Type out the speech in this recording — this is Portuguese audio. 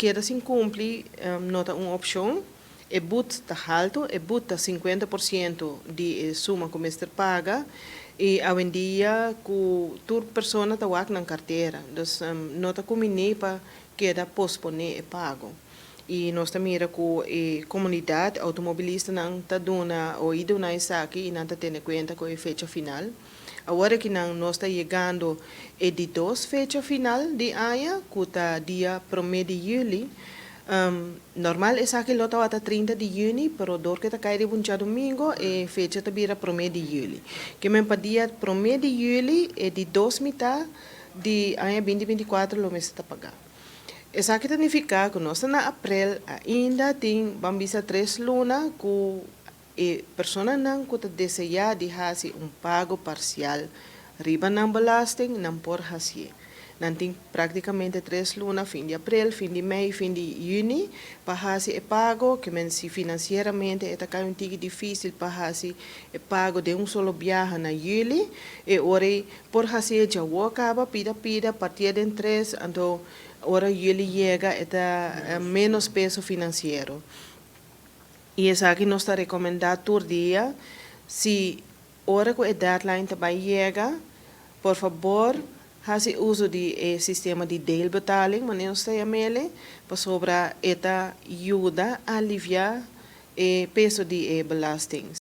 queda sin cumplir, nota uma opção, e but está alto, e but está 50% de suma que o mestre paga, e hoje em dia, que toda pessoa está na carteira, então, nota como para queda posponer o pago. E nós também mira que a comunidade automobilista não está dando ou ido na aqui e não está tendo conta com a fecha final. Agora que nós está chegando a de 2 fecha final de ano, que está dia 1 de julho. Normal é que lota até 30 de junho, pero dor que está caindo um dia domingo e fecha está vira 1 de julho. Que me dia 1 de julho é de 2 mitad de ano 2024 lo mês está pagar. Isso aqui significa que nós na abril ainda tem bambisa 3 luna que a pessoa não que deseja de fazer pago parcial riba não belasting não por fazer. Não tem praticamente 3 lunas, fim de abril, fim de maio, fim de junho, para fazer o pago, que se financeiramente é um tique difícil para fazer o pago de solo viagem na julho, e ora por fazer já o acaba, pida, a partir de 3, então ora julho chega, é menos peso financeiro. E isso aqui nós está recomendado todo dia, se ora que a deadline também chega, por favor, fazer uso do sistema de deelbetaling, mas não está a para sobra esta ajuda a aliviar o peso de belasting.